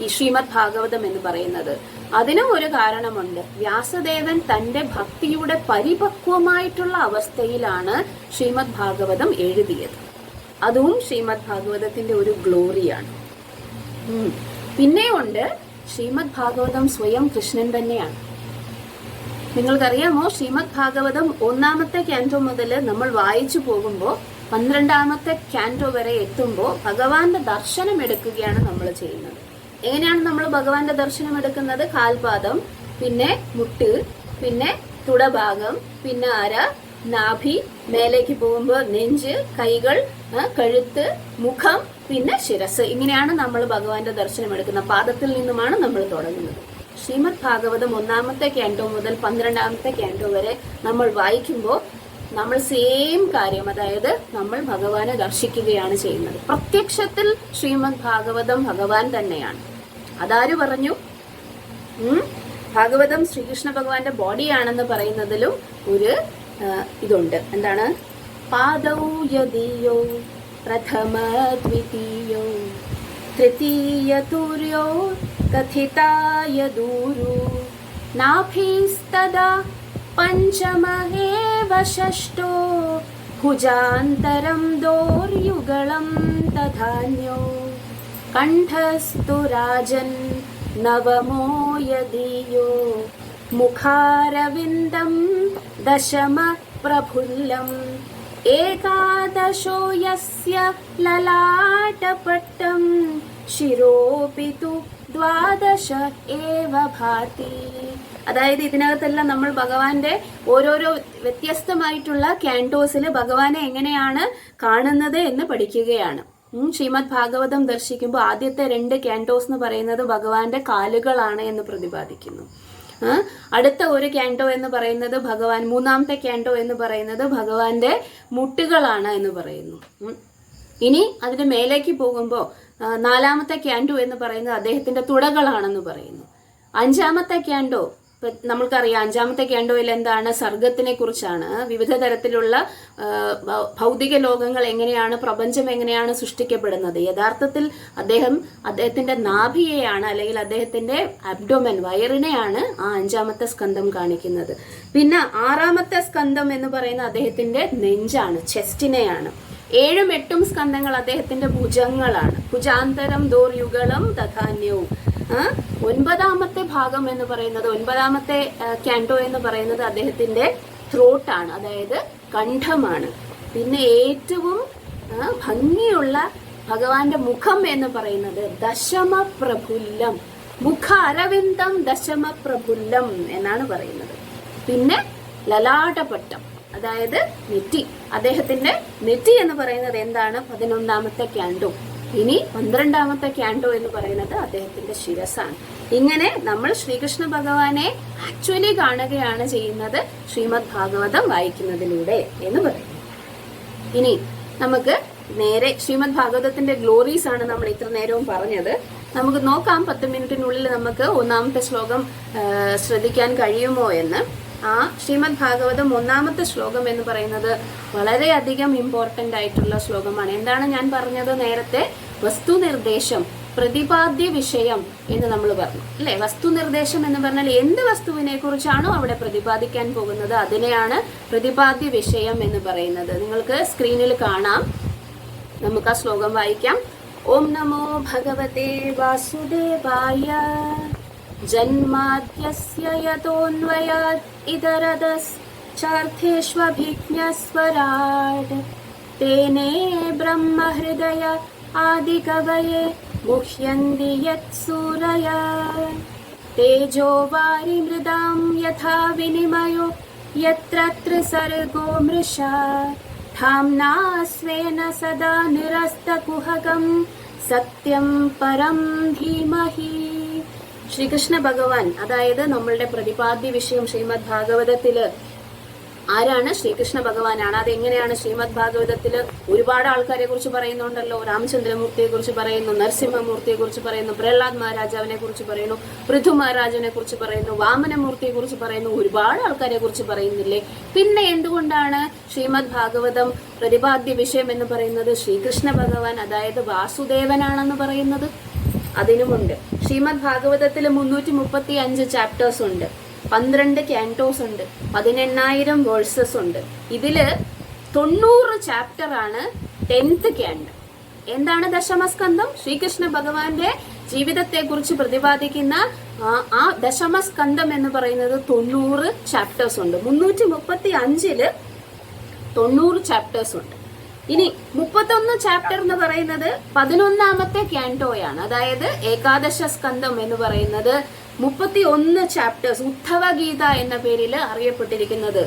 ഈ ശ്രീമദ് ഭാഗവതം എന്ന് പറയുന്നത്. അതിനും ഒരു കാരണമുണ്ട്. വ്യാസദേവൻ തന്റെ ഭക്തിയുടെ പരിപക്വമായിട്ടുള്ള അവസ്ഥയിലാണ് ശ്രീമദ് ഭാഗവതം എഴുതിയത്. അതും ശ്രീമദ് ഭാഗവതത്തിന്റെ ഒരു ഗ്ലോറിയാണ്. പിന്നെ ഉണ്ട് ശ്രീമദ് ഭാഗവതം സ്വയം കൃഷ്ണൻ തന്നെയാണ്. നിങ്ങൾക്കറിയാമോ, ശ്രീമദ് ഭാഗവതം 1ാമത്തെ ക്യാൻറ്റോ മുതൽ നമ്മൾ വായിച്ചു പോകുമ്പോൾ 12ാമത്തെ ക്യാൻറ്റോ വരെ എത്തുമ്പോൾ ഭഗവാന്റെ ദർശനം എടുക്കുകയാണ് നമ്മൾ ചെയ്യുന്നത്. എങ്ങനെയാണ് നമ്മൾ ഭഗവാന്റെ ദർശനം എടുക്കുന്നത്? കാൽപാദം, പിന്നെ മുട്ട്, പിന്നെ തുടഭാഗം, പിന്നെ അര, നാഭി, മേലേക്ക് പോകുമ്പോൾ നെഞ്ച്, കൈകൾ, കഴുത്ത്, മുഖം, പിന്നെ ശിരസ്. ഇങ്ങനെയാണ് നമ്മൾ ഭഗവാന്റെ ദർശനം എടുക്കുന്നത്. പാദത്തിൽ നിന്നുമാണ് നമ്മൾ തുടങ്ങുന്നത്. ശ്രീമദ് ഭാഗവതം 1ാമത്തെ ക്യാൻറ്റോ മുതൽ 12ാമത്തെ ക്യാൻറ്റോ വരെ നമ്മൾ വായിക്കുമ്പോൾ നമ്മൾ സെയിം കാര്യം, അതായത് നമ്മൾ ഭഗവാനെ ദർശിക്കുകയാണ് ചെയ്യുന്നത്. പ്രത്യക്ഷത്തിൽ ശ്രീമദ് ഭാഗവതം ഭഗവാൻ തന്നെയാണ്. അതാര് പറഞ്ഞു? ഭാഗവതം ശ്രീകൃഷ്ണ ഭഗവാന്റെ ബോഡിയാണെന്ന് പറയുന്നതിലും ഒരു ഇതുണ്ട്. എന്താണ്? പാദൗ യദീയോ പ്രഥമ ദ്വിതീയോ തൃതീയ തുര്യോ കഥിതായ ദൂരു നാഭീസ്തദാ പഞ്ചമഹേവ ഷഷ്ടോ ഭുജാന്തരം ദോർയുഗളം തഥാന്യോ കണ്ഠസ്തു രാജൻ നവമോ യദീയോ മുഖാരവിന്ദം ദശമ പ്രഫുല്ലം ഏകാദശോ യസ്യ ലലാടപട്ടം ശിരോപിതു ദ്വാദശ ഏവ ഭാതി. അതായത് ഇതിനകത്തെല്ലാം നമ്മൾ ഭഗവാന്റെ ഓരോരോ വ്യത്യസ്തമായിട്ടുള്ള ക്യാൻറ്റോസിൽ ഭഗവാനെ എങ്ങനെയാണ് കാണുന്നത് എന്ന് പഠിക്കുകയാണ്. ശ്രീമദ് ഭാഗവതം ദർശിക്കുമ്പോൾ ആദ്യത്തെ 2 ക്യാൻറ്റോസ് എന്ന് പറയുന്നത് ഭഗവാന്റെ കാലുകളാണ് എന്ന് പ്രതിപാദിക്കുന്നു. അടുത്ത ഒരു ക്യാൻറ്റോ എന്ന് പറയുന്നത് ഭഗവാൻ, 3ാമത്തെ ക്യാൻറ്റോ എന്ന് പറയുന്നത് ഭഗവാന്റെ മുട്ടുകളാണ് എന്ന് പറയുന്നു. ഇനി അതിന്റെ മേലേക്ക് പോകുമ്പോൾ 4ാമത്തെ ക്യാൻറ്റോ എന്ന് പറയുന്നത് അദ്ദേഹത്തിന്റെ തുടകളാണെന്ന് പറയുന്നു. 5ാമത്തെ ക്യാൻറ്റോ നമ്മൾക്കറിയാം, 5ാമത്തെ ക്യാൻറ്റോയിൽ എന്താണ്? സർഗത്തിനെ കുറിച്ചാണ്. വിവിധ തരത്തിലുള്ള ഭൗതിക ലോകങ്ങൾ എങ്ങനെയാണ്, പ്രപഞ്ചം എങ്ങനെയാണ് സൃഷ്ടിക്കപ്പെടുന്നത്. യഥാർത്ഥത്തിൽ അദ്ദേഹത്തിന്റെ നാഭിയെയാണ്, അല്ലെങ്കിൽ അദ്ദേഹത്തിന്റെ അബ്ഡോമൻ, വയറിനെയാണ് ആ 5ാമത്തെ സ്കന്ധം കാണിക്കുന്നത്. പിന്നെ 6ാമത്തെ സ്കന്ധം എന്ന് പറയുന്നത് അദ്ദേഹത്തിന്റെ നെഞ്ചാണ്, ചെസ്റ്റിനെയാണ്. 7ഉം 8ഉം സ്കന്ധങ്ങൾ അദ്ദേഹത്തിന്റെ ഭുജങ്ങളാണ്. ഭുജാന്തരം ദോർയുഗളം തഥാന്യവും. 9ാമത്തെ ഭാഗം എന്ന് പറയുന്നത്, 9ാമത്തെ ക്യാൻറ്റോ എന്ന് പറയുന്നത് അദ്ദേഹത്തിന്റെ ത്രോട്ടാണ്, അതായത് കണ്ഠമാണ്. പിന്നെ ഏറ്റവും ഭംഗിയുള്ള ഭഗവാന്റെ മുഖം എന്ന് പറയുന്നത് ദശമ പ്രഫുല്ലം, മുഖ അരവിന്ദം ദശമ പ്രഫുല്ലം എന്നാണ് പറയുന്നത്. പിന്നെ ലലാടപട്ടം, അതായത് നെറ്റി, അദ്ദേഹത്തിന്റെ നെറ്റി എന്ന് പറയുന്നത് എന്താണ്? 11ാമത്തെ ക്യാൻറ്റോ. ഇനി 12ാമത്തെ ക്യാൻറ്റോ എന്ന് പറയുന്നത് അദ്ദേഹത്തിന്റെ ശിരസാണ്. ഇങ്ങനെ നമ്മൾ ശ്രീകൃഷ്ണ ഭഗവാനെ ആക്ച്വലി കാണുകയാണ് ചെയ്യുന്നത് ശ്രീമദ് ഭാഗവതം വായിക്കുന്നതിലൂടെ എന്ന് പറയുന്നു. ഇനി നമുക്ക് നേരെ ശ്രീമദ് ഭാഗവതത്തിന്റെ ഗ്ലോറീസ് ആണ് നമ്മൾ ഇത്ര നേരവും പറഞ്ഞത്. നമുക്ക് നോക്കാം 10 മിനിറ്റിനുള്ളിൽ നമുക്ക് 1ാമത്തെ ശ്ലോകം ശ്രദ്ധിക്കാൻ കഴിയുമോ എന്ന്. ആ ശ്രീമദ് ഭാഗവതം 1ാമത്തെ ശ്ലോകം എന്ന് പറയുന്നത് വളരെയധികം ഇമ്പോർട്ടന്റ് ആയിട്ടുള്ള ശ്ലോകമാണ്. എന്താണ് ഞാൻ പറഞ്ഞത് നേരത്തെ? വസ്തുനിർദ്ദേശം, പ്രതിപാദ്യ വിഷയം എന്ന് നമ്മൾ പറഞ്ഞു അല്ലെ. വസ്തുനിർദ്ദേശം എന്ന് പറഞ്ഞാൽ എന്ത് വസ്തുവിനെ കുറിച്ചാണോ അവിടെ പ്രതിപാദിക്കാൻ പോകുന്നത് അതിനെയാണ് പ്രതിപാദ്യ വിഷയം എന്ന് പറയുന്നത്. നിങ്ങൾക്ക് സ്ക്രീനിൽ കാണാം. നമുക്ക് ആ ശ്ലോകം വായിക്കാം. ഓം നമോ ഭഗവതേ വാസുദേവായ ജന്മാദ്യസ്യ യതോന്വയാത് ഇതരതശ്ചാർത്ഥേഷ്വഭിജ്ഞസ്വരാട് തേനേ ബ്രഹ്മഹൃദയ ആദികവയേ മുഹ്യന്തി യത്സൂരയാ തേജോ വാരിമൃദാം യഥാ വിനിമയോ യത്ര ത്രിസർഗോ മൃഷാ ധാംനാ സ്വേന സദാ നിരസ്തകുഹകം സത്യം പരം ധീമഹി. ശ്രീകൃഷ്ണ ഭഗവാൻ, അതായത് നമ്മളുടെ പ്രതിപാദ്യ വിഷയം ശ്രീമദ് ഭാഗവതത്തില് ആരാണ്? ശ്രീകൃഷ്ണ ഭഗവാനാണ്. അതെങ്ങനെയാണ്? ശ്രീമദ് ഭാഗവതത്തില് ഒരുപാട് ആൾക്കാരെ കുറിച്ച് പറയുന്നുണ്ടല്ലോ. രാമചന്ദ്രമൂർത്തിയെ കുറിച്ച് പറയുന്നു, നരസിംഹമൂർത്തിയെ കുറിച്ച് പറയുന്നു, പ്രഹ്ലാദ് മഹാരാജാവിനെ കുറിച്ച് പറയുന്നു, പൃഥു മഹാരാജനെ കുറിച്ച് പറയുന്നു, വാമനമൂർത്തിയെ കുറിച്ച് പറയുന്നു, ഒരുപാട് ആൾക്കാരെ കുറിച്ച് പറയുന്നില്ലേ? പിന്നെ എന്തുകൊണ്ടാണ് ശ്രീമദ് ഭാഗവതം പ്രതിപാദ്യ വിഷയം എന്ന് പറയുന്നത് ശ്രീകൃഷ്ണ ഭഗവാൻ, അതായത് വാസുദേവനാണെന്ന് പറയുന്നത്? അതിനുമുണ്ട്. ശ്രീമദ് ഭാഗവതത്തിൽ 335 ചാപ്റ്റേഴ്സ് ഉണ്ട്, 12 ക്യാൻറ്റോസ് ഉണ്ട്, 18,000 വേഴ്സസ് ഉണ്ട്. ഇതില് 90 ചാപ്റ്റർ ആണ് 10th ക്യാൻറ്റോ. എന്താണ് ദശമസ്കന്ധം? ശ്രീകൃഷ്ണ ഭഗവാന്റെ ജീവിതത്തെ കുറിച്ച് പ്രതിപാദിക്കുന്ന ആ ദശമസ്കന്ധം എന്ന് പറയുന്നത് 90 ചാപ്റ്റേഴ്സ് ഉണ്ട്. 335 90 ചാപ്റ്റേഴ്സ് ഉണ്ട്. ഇനി 31 ചാപ്റ്റർ എന്ന് പറയുന്നത് 11ാമത്തെ ക്യാൻറ്റോയാണ്. അതായത് ഏകാദശ സ്കന്ധം എന്ന് പറയുന്നത് 31 ചാപ്റ്റേഴ്സ്, ഉദ്ധവ ഗീത എന്ന പേരിൽ അറിയപ്പെട്ടിരിക്കുന്നത്.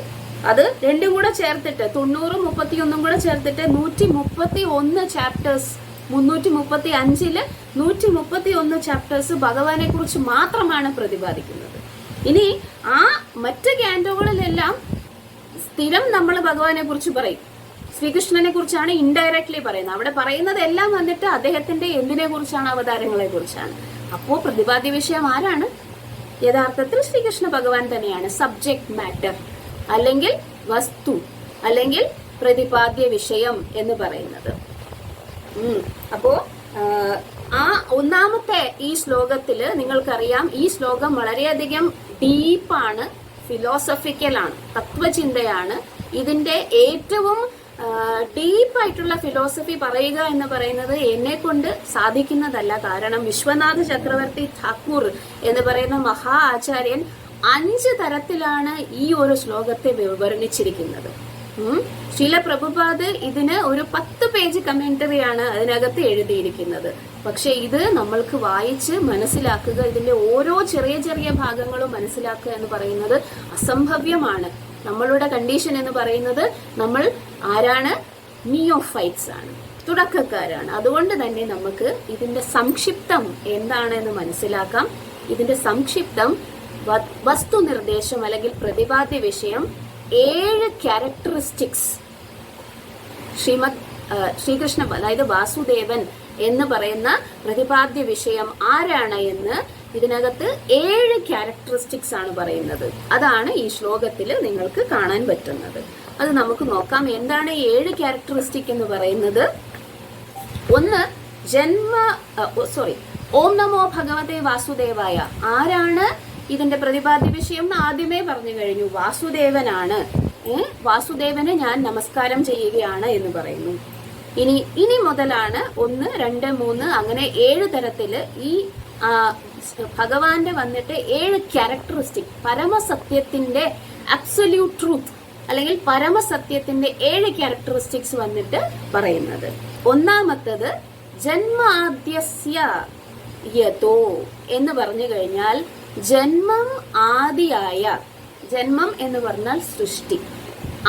അത് രണ്ടും കൂടെ ചേർത്തിട്ട് 90 31 കൂടെ ചേർത്തിട്ട് 131 ചാപ്റ്റേഴ്സ്. 335 131 ചാപ്റ്റേഴ്സ് ഭഗവാനെ കുറിച്ച് മാത്രമാണ് പ്രതിപാദിക്കുന്നത്. ഇനി ആ മറ്റ് ക്യാൻറ്റോകളിലെല്ലാം സ്ഥിരം നമ്മൾ ഭഗവാനെ കുറിച്ച് പറയും, ശ്രീകൃഷ്ണനെ കുറിച്ചാണ് ഇൻഡയറക്ട്ലി പറയുന്നത്. അവിടെ പറയുന്നത് എല്ലാം വന്നിട്ട് അദ്ദേഹത്തിന്റെ എന്തിനെ കുറിച്ചാണ്? അവതാരങ്ങളെ കുറിച്ചാണ്. അപ്പോ പ്രതിപാദ്യ വിഷയം ആരാണ്? യഥാർത്ഥത്തിൽ ശ്രീകൃഷ്ണ ഭഗവാൻ തന്നെയാണ്. സബ്ജക്ട് മാറ്റർ അല്ലെങ്കിൽ വസ്തു അല്ലെങ്കിൽ പ്രതിപാദ്യ വിഷയം എന്ന് പറയുന്നത്. അപ്പോ ആ ഒന്നാമത്തെ ഈ ശ്ലോകത്തില് നിങ്ങൾക്കറിയാം, ഈ ശ്ലോകം വളരെയധികം ഡീപ്പാണ്, ഫിലോസഫിക്കലാണ്, തത്വചിന്തയാണ്. ഇതിന്റെ ഏറ്റവും ഡീപ്പായിട്ടുള്ള ഫിലോസഫി പറയുക എന്ന് പറയുന്നത് എന്നെ കൊണ്ട് സാധിക്കുന്നതല്ല. കാരണം വിശ്വനാഥ ചക്രവർത്തി ഠാക്കൂർ എന്ന് പറയുന്ന മഹാ ആചാര്യൻ 5 തരത്തിലാണ് ഈ ഒരു ശ്ലോകത്തെ വിവരണിച്ചിരിക്കുന്നത്. ശ്രീല പ്രഭുപാദ് ഇതിന് ഒരു 10 പേജ് കമന്ററിയാണ് അതിനകത്ത് എഴുതിയിരിക്കുന്നത്. പക്ഷെ ഇത് നമ്മൾക്ക് വായിച്ച് മനസ്സിലാക്കുക, ഇതിന്റെ ഓരോ ചെറിയ ചെറിയ ഭാഗങ്ങളും മനസ്സിലാക്കുക എന്ന് പറയുന്നത് അസംഭവ്യമാണ്. നമ്മളുടെ കണ്ടീഷൻ എന്ന് പറയുന്നത് നമ്മൾ ആരാണ്? നിയോഫൈറ്റ്സ് ആണ്, തുടക്കക്കാരാണ്. അതുകൊണ്ട് തന്നെ നമുക്ക് ഇതിന്റെ സംക്ഷിപ്തം എന്താണെന്ന് മനസ്സിലാക്കാം. ഇതിന്റെ സംക്ഷിപ്തം വസ്തുനിർദ്ദേശം അല്ലെങ്കിൽ പ്രതിപാദ്യ വിഷയം 7 ക്യാരക്ടറിസ്റ്റിക്സ് ശ്രീകൃഷ്ണ അതായത് വാസുദേവൻ എന്ന് പറയുന്ന പ്രതിപാദ്യ വിഷയം ആരാണ് എന്ന് ഇതിനകത്ത് 7 ക്യാരക്ടറിസ്റ്റിക്സ് ആണ് പറയുന്നത്. അതാണ് ഈ ശ്ലോകത്തിൽ നിങ്ങൾക്ക് കാണാൻ പറ്റുന്നത്. അത് നമുക്ക് നോക്കാം. എന്താണ് 7 ക്യാരക്ടറിസ്റ്റിക് എന്ന് പറയുന്നത്? ഒന്ന്, ഓം നമോ ഭഗവതേ വാസുദേവായ. ആരാണ് ഇതിന്റെ പ്രതിപാദ്യ വിഷയം എന്ന് ആദ്യമേ പറഞ്ഞു കഴിഞ്ഞു. വാസുദേവനാണ്. വാസുദേവന് ഞാൻ നമസ്കാരം ചെയ്യുകയാണ് എന്ന് പറയുന്നു. ഇനി മുതലാണ് 1 2 3 അങ്ങനെ 7 തരത്തില് ഈ ഭഗവാന്റെ വന്നിട്ട് 7 ക്യാരക്ടറിസ്റ്റിക്, പരമസത്യത്തിന്റെ അബ്സല്യൂട്ട് ട്രൂത്ത് അല്ലെങ്കിൽ പരമസത്യത്തിന്റെ 7 ക്യാരക്ടറിസ്റ്റിക്സ് വന്നിട്ട് പറയുന്നത്. ഒന്നാമത്തത് ജന്മാദ്യസ്യ യതോ എന്ന് പറഞ്ഞു കഴിഞ്ഞാൽ ജന്മം ആദിയായ, ജന്മം എന്ന് പറഞ്ഞാൽ സൃഷ്ടി,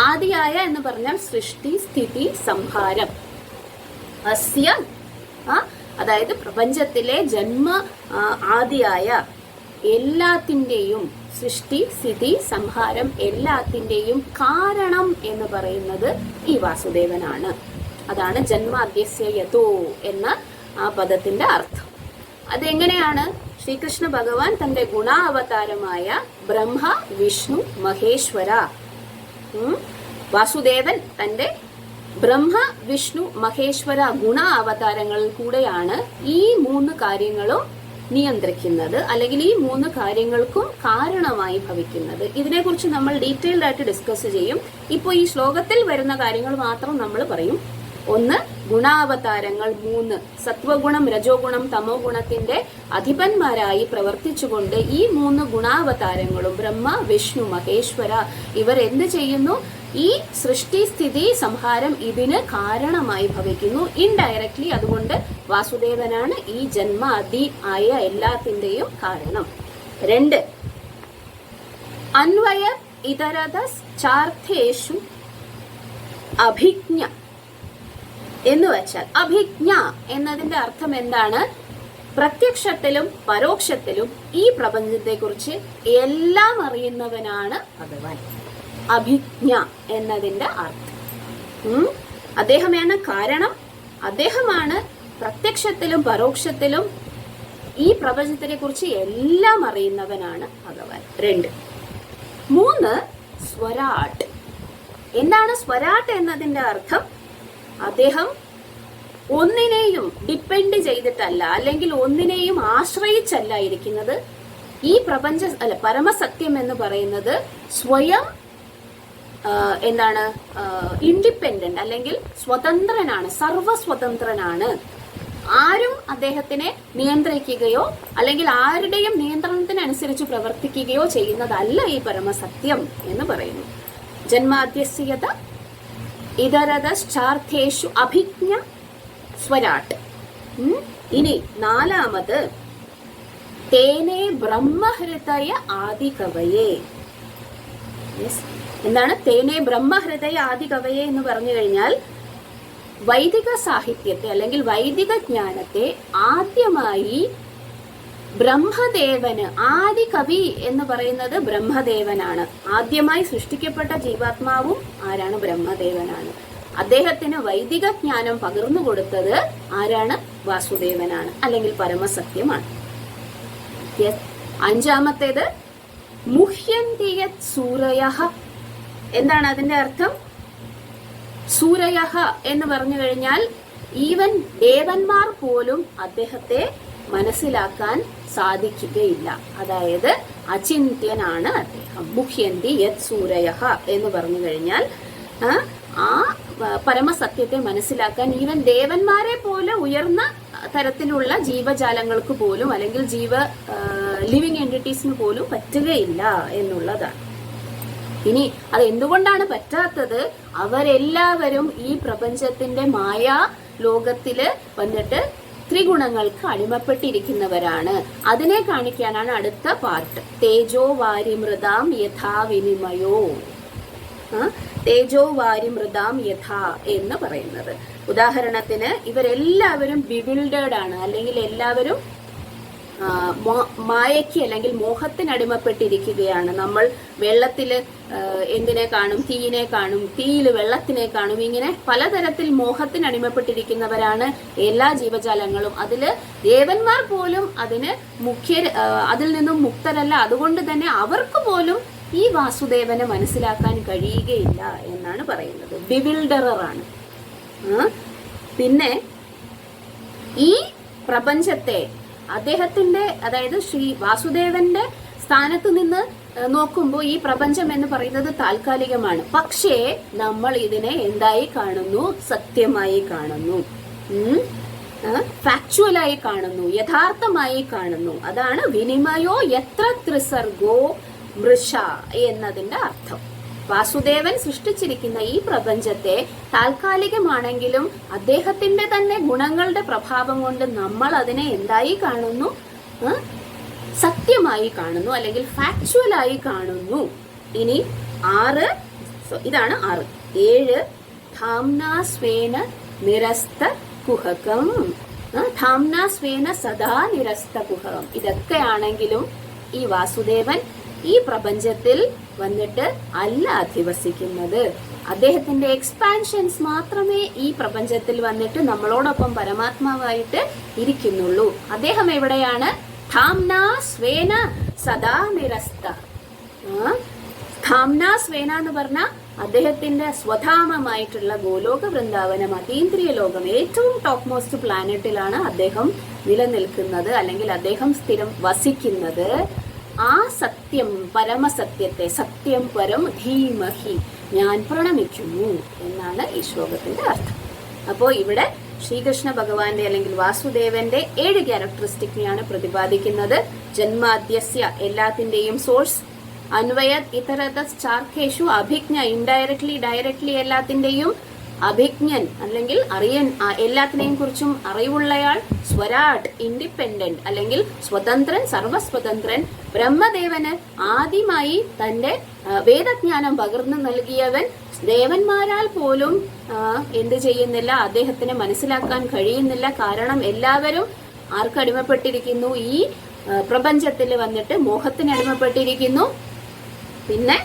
ആദിയായ എന്ന് പറഞ്ഞാൽ സൃഷ്ടി സ്ഥിതി സംഹാരം. അസ്യ അതായത് പ്രപഞ്ചത്തിലെ ജന്മ ആദിയായ എല്ലാത്തിൻ്റെയും സൃഷ്ടി സ്ഥിതി സംഹാരം എല്ലാത്തിൻ്റെയും കാരണം എന്ന് പറയുന്നത് ഈ വാസുദേവനാണ്. അതാണ് ജന്മാദ്യസ്യ യതോ എന്ന ആ പദത്തിന്റെ അർത്ഥം. അതെങ്ങനെയാണ്? ശ്രീകൃഷ്ണ ഭഗവാൻ തന്റെ ഗുണാവതാരമായ ബ്രഹ്മ വിഷ്ണു മഹേശ്വര, വാസുദേവൻ തന്റെ ബ്രഹ്മ വിഷ്ണു മഹേശ്വര ഗുണ അവതാരങ്ങളിൽ കൂടെയാണ് ഈ 3 കാര്യങ്ങളും നിയന്ത്രിക്കുന്നത് അല്ലെങ്കിൽ ഈ 3 കാര്യങ്ങൾക്കും കാരണമായി ഭവിക്കുന്നത്. ഇതിനെക്കുറിച്ച് നമ്മൾ ഡീറ്റെയിൽഡ് ആയിട്ട് ഡിസ്കസ് ചെയ്യും. ഇപ്പോൾ ഈ ശ്ലോകത്തിൽ വരുന്ന കാര്യങ്ങൾ മാത്രം നമ്മൾ പറയും. 1 ഗുണാവതാരങ്ങൾ, 3 സത്വഗുണം രജോ ഗുണം തമോ ഗുണത്തിന്റെ അധിപന്മാരായി പ്രവർത്തിച്ചുകൊണ്ട് ഈ 3 ഗുണാവതാരങ്ങളും ബ്രഹ്മ വിഷ്ണു മഹേശ്വര ഇവർ എന്ത് ചെയ്യുന്നു? ഈ സൃഷ്ടി സ്ഥിതി സംഹാരം ഇതിന് കാരണമായി ഭവിക്കുന്നു ഇൻഡയറക്ട്ലി. അതുകൊണ്ട് വാസുദേവനാണ് ഈ ജന്മാദി ആയ എല്ലാത്തിന്റെയും കാരണം. 2 അന്വയ ഇതരത ചാർത്ഥേഷു അഭിജ്ഞ എന്ന് വെച്ചാൽ, അഭിജ്ഞ എന്നതിന്റെ അർത്ഥം എന്താണ്? പ്രത്യക്ഷത്തിലും പരോക്ഷത്തിലും ഈ പ്രപഞ്ചത്തെ കുറിച്ച് എല്ലാം അറിയുന്നവനാണ് ഭഗവാൻ. അഭിജ്ഞ എന്നതിന്റെ അർത്ഥം അദ്ദേഹമാണ് കാരണം, അദ്ദേഹമാണ് പ്രത്യക്ഷത്തിലും പരോക്ഷത്തിലും ഈ പ്രപഞ്ചത്തിനെ കുറിച്ച് എല്ലാം അറിയുന്നവനാണ് ഭഗവാൻ. 2 3 സ്വരാട്ട്. എന്താണ് സ്വരാട്ട് എന്നതിന്റെ അർത്ഥം? അദ്ദേഹം ഒന്നിനെയും ഡിപ്പെൻഡ് ചെയ്തിട്ടല്ല, അല്ലെങ്കിൽ ഒന്നിനെയും ആശ്രയിച്ചല്ല ഇരിക്കുന്നത്. ഈ പരമസത്യം എന്ന് പറയുന്നത് സ്വയം എന്താണ്, ഇൻഡിപെൻഡന്റ് അല്ലെങ്കിൽ സ്വതന്ത്രനാണ്, സർവസ്വതന്ത്രനാണ്. ആരും അദ്ദേഹത്തിനെ നിയന്ത്രിക്കുകയോ അല്ലെങ്കിൽ ആരുടെയും നിയന്ത്രണത്തിനനുസരിച്ച് പ്രവർത്തിക്കുകയോ ചെയ്യുന്നതല്ല ഈ പരമസത്യം എന്ന് പറയുന്നു. ജന്മാദ്യസ്യത ഇതരതശ്ചാർത്ഥേഷു അഭിജ്ഞ സ്വരാട്ട്. ഇനി നാലാമത് തേനേ ബ്രഹ്മഹൃദയ ആദികവയേ. എന്താണ് തേനേ ബ്രഹ്മഹൃദയ ആദികവയേ എന്ന് പറഞ്ഞു കഴിഞ്ഞാൽ, വൈദിക സാഹിത്യത്തെ അല്ലെങ്കിൽ വൈദിക ജ്ഞാനത്തെ ആദ്യമായി ബ്രഹ്മദേവന്, ആദി കവി എന്ന് പറയുന്നത് ബ്രഹ്മദേവനാണ്. ആദ്യമായി സൃഷ്ടിക്കപ്പെട്ട ജീവാത്മാവും ആരാണ്? ബ്രഹ്മദേവനാണ്. അദ്ദേഹത്തിന് വൈദിക ജ്ഞാനം പകർന്നു കൊടുത്തത് ആരാണ്? വാസുദേവനാണ്, അല്ലെങ്കിൽ പരമസത്യമാണ്. അഞ്ചാമത്തേത് മുഹ്യന്തിയത് സൂരയഃ. എന്താണ് അതിന്റെ അർത്ഥം? സൂരയഃ എന്ന് പറഞ്ഞു കഴിഞ്ഞാൽ ഈവൻ ദേവന്മാർ പോലും അദ്ദേഹത്തെ മനസ്സിലാക്കാൻ സാധിക്കുകയില്ല. അതായത് അചിന്ത്യനാണ് അദ്ദേഹം. മുഹ്യന്തി യത് സൂരയഃ എന്ന് പറഞ്ഞു കഴിഞ്ഞാൽ ആ പരമസത്യത്തെ മനസ്സിലാക്കാൻ ഈവൻ ദേവന്മാരെ പോലെ ഉയർന്ന തരത്തിലുള്ള ജീവജാലങ്ങൾക്ക് പോലും അല്ലെങ്കിൽ ലിവിങ് എൻറ്റിറ്റീസിന് പോലും പറ്റുകയില്ല എന്നുള്ളതാണ്. ഇനി അത് എന്തുകൊണ്ടാണ് പറ്റാത്തത്? അവരെല്ലാവരും ഈ പ്രപഞ്ചത്തിന്റെ മായാ ലോകത്തില് വന്നിട്ട് ത്രിഗുണങ്ങൾക്ക് അടിമപ്പെട്ടിരിക്കുന്നവരാണ്. അതിനെ കാണിക്കാനാണ് അടുത്ത പാർട്ട്. തേജോ വാരിമൃതാം യഥാ വിനിമയോ. തേജോ വാരിമൃതാം യഥാ എന്ന് പറയുന്നത്, ഉദാഹരണത്തിന് ഇവരെല്ലാവരും ബിവിൽഡേർഡ് ആണ്, അല്ലെങ്കിൽ എല്ലാവരും മായയ്ക്ക് അല്ലെങ്കിൽ മോഹത്തിന് അടിമപ്പെട്ടിരിക്കുകയാണ്. നമ്മൾ വെള്ളത്തില് എന്തിനെ കാണും? തീയിനെ കാണും, തീയില് വെള്ളത്തിനെ കാണും. ഇങ്ങനെ പലതരത്തിൽ മോഹത്തിന് അടിമപ്പെട്ടിരിക്കുന്നവരാണ് എല്ലാ ജീവജാലങ്ങളും. അതില് ദേവന്മാർ പോലും അതിൽ നിന്നും മുക്തരല്ല. അതുകൊണ്ട് തന്നെ അവർക്ക് പോലും ഈ വാസുദേവനെ മനസ്സിലാക്കാൻ കഴിയുകയില്ല എന്നാണ് പറയുന്നത്. ബിവിൽഡറാണ്. പിന്നെ ഈ പ്രപഞ്ചത്തെ അദ്ദേഹത്തിന്റെ, അതായത് ശ്രീ വാസുദേവന്റെ സ്ഥാനത്ത് നിന്ന് നോക്കുമ്പോൾ ഈ പ്രപഞ്ചം എന്ന് പറയുന്നത് താൽക്കാലികമാണ്. പക്ഷേ നമ്മൾ ഇതിനെ എന്തായി കാണുന്നു? സത്യമായി കാണുന്നു, ഫാക്ച്വലായി കാണുന്നു, യഥാർത്ഥമായി കാണുന്നു. അതാണ് വിനിമയോ യത്ര ത്രിസർഗോ മൃഷ എന്നതിന്റെ അർത്ഥം. വാസുദേവൻ സൃഷ്ടിച്ചിരിക്കുന്ന ഈ പ്രപഞ്ചത്തെ താൽക്കാലികമാണെങ്കിലും അദ്ദേഹത്തിന്റെ തന്നെ ഗുണങ്ങളുടെ പ്രഭാവം കൊണ്ട് നമ്മൾ അതിനെ എന്തായി കാണുന്നു? സത്യമായി കാണുന്നു, അല്ലെങ്കിൽ ഫാക്ച്വലായി കാണുന്നു. ഇനി ഇതാണ് 6. 7 ധാംനാ സ്വേന നിരസ്ത കുഹകം. ധാംനാ സ്വേന സദാ നിരസ്ത കുഹകം. ഇതൊക്കെയാണെങ്കിലും ഈ വാസുദേവൻ ഈ പ്രപഞ്ചത്തിൽ വന്നിട്ട് അല്ല അധിവസിക്കുന്നത്. അദ്ദേഹത്തിന്റെ എക്സ്പാൻഷൻസ് മാത്രമേ ഈ പ്രപഞ്ചത്തിൽ വന്നിട്ട് നമ്മളോടൊപ്പം പരമാത്മാവായിട്ട് ഇരിക്കുന്നുള്ളൂ. അദ്ദേഹം എവിടെയാണ്? ധാംനാ സ്വേന സദാ നിരസ്ത. ധാംനാ സ്വേന എന്ന് പറഞ്ഞാൽ അദ്ദേഹത്തിന്റെ സ്വധാമമായിട്ടുള്ള ഗോലോക വൃന്ദാവനം, അതീന്ദ്രിയ ലോകം, ഏറ്റവും ടോപ്പ് മോസ്റ്റ് പ്ലാനറ്റിലാണ് അദ്ദേഹം നിലനിൽക്കുന്നത്, അല്ലെങ്കിൽ അദ്ദേഹം സ്ഥിരം വസിക്കുന്നത്. ആ സത്യം, പരമസത്യത്തെ, സത്യം പരം ധീമഹി, ഞാൻ പ്രണമിക്കുന്നു എന്നാണ് ഈ ശ്ലോകത്തിന്റെ അർത്ഥം. അപ്പോൾ ഇവിടെ ശ്രീകൃഷ്ണ ഭഗവാന്റെ അല്ലെങ്കിൽ വാസുദേവന്റെ 7 ക്യാരക്ടറിസ്റ്റിക്കിനെയാണ് പ്രതിപാദിക്കുന്നത്. ജന്മാദ്യസ്യ, എല്ലാത്തിന്റെയും സോഴ്സ്. അന്വയത് ഇതരതശ്ചാർത്ഥേഷു അഭിജ്ഞ, ഇൻഡയറക്ട്ലി ഡയറക്ട്ലി എല്ലാത്തിന്റെയും അഭിജ്ഞൻ അല്ലെങ്കിൽ എല്ലാത്തിനെയും കുറിച്ചും അറിവുള്ളയാൾ. സ്വരാട്, ഇൻഡിപെൻഡന്റ് അല്ലെങ്കിൽ സ്വതന്ത്രൻ, സർവസ്വതന്ത്രൻ. ബ്രഹ്മദേവന് ആദ്യമായി തന്റെ വേദജ്ഞാനം പകർന്നു നൽകിയവൻ. ദേവന്മാരാൽ പോലും എന്ത് ചെയ്യുന്നില്ല? അദ്ദേഹത്തിനെ മനസ്സിലാക്കാൻ കഴിയുന്നില്ല. കാരണം എല്ലാവരും ആർക്കടിമപ്പെട്ടിരിക്കുന്നു? ഈ പ്രപഞ്ചത്തിൽ വന്നിട്ട് മോഹത്തിന് അടിമപ്പെട്ടിരിക്കുന്നു. പിന്നെ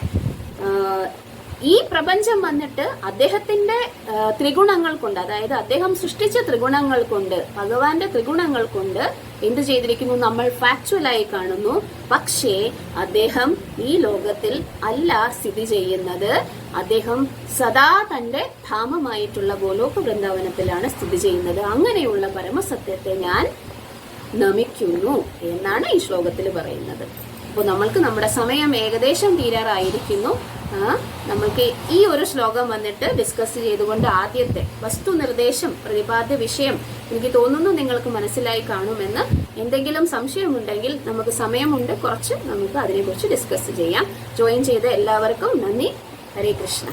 ഈ പ്രപഞ്ചം വന്നിട്ട് അദ്ദേഹത്തിന്റെ ത്രിഗുണങ്ങൾ കൊണ്ട്, അതായത് അദ്ദേഹം സൃഷ്ടിച്ച ത്രിഗുണങ്ങൾ കൊണ്ട്, ഭഗവാന്റെ ത്രിഗുണങ്ങൾ കൊണ്ട് എന്ത് ചെയ്തിരിക്കുന്നു? നമ്മൾ ഫാക്ച്വലായി കാണുന്നു. പക്ഷേ അദ്ദേഹം ഈ ലോകത്തിൽ അല്ല സ്ഥിതി ചെയ്യുന്നത്. അദ്ദേഹം സദാ തന്റെ ധാമമായിട്ടുള്ള ഗോലോക വൃന്ദാവനത്തിലാണ് സ്ഥിതി ചെയ്യുന്നത്. അങ്ങനെയുള്ള പരമസത്യത്തെ ഞാൻ നമിക്കുന്നു എന്നാണ് ഈ ശ്ലോകത്തിൽ പറയുന്നത്. അപ്പോൾ നമ്മൾക്ക് നമ്മുടെ സമയം ഏകദേശം തീരാറായിരിക്കുന്നു. നമ്മൾക്ക് ഈ ഒരു ശ്ലോകം വന്നിട്ട് ഡിസ്കസ് ചെയ്തുകൊണ്ട് ആദ്യത്തെ വസ്തുനിർദ്ദേശം, പ്രതിപാദ്യ വിഷയം എനിക്ക് തോന്നുന്നു നിങ്ങൾക്ക് മനസ്സിലായി കാണുമെന്ന്. എന്തെങ്കിലും സംശയമുണ്ടെങ്കിൽ നമുക്ക് സമയമുണ്ട്, കുറച്ച് നമുക്ക് അതിനെക്കുറിച്ച് ഡിസ്കസ് ചെയ്യാം. ജോയിൻ ചെയ്ത എല്ലാവർക്കും നന്ദി. ഹരേ കൃഷ്ണ.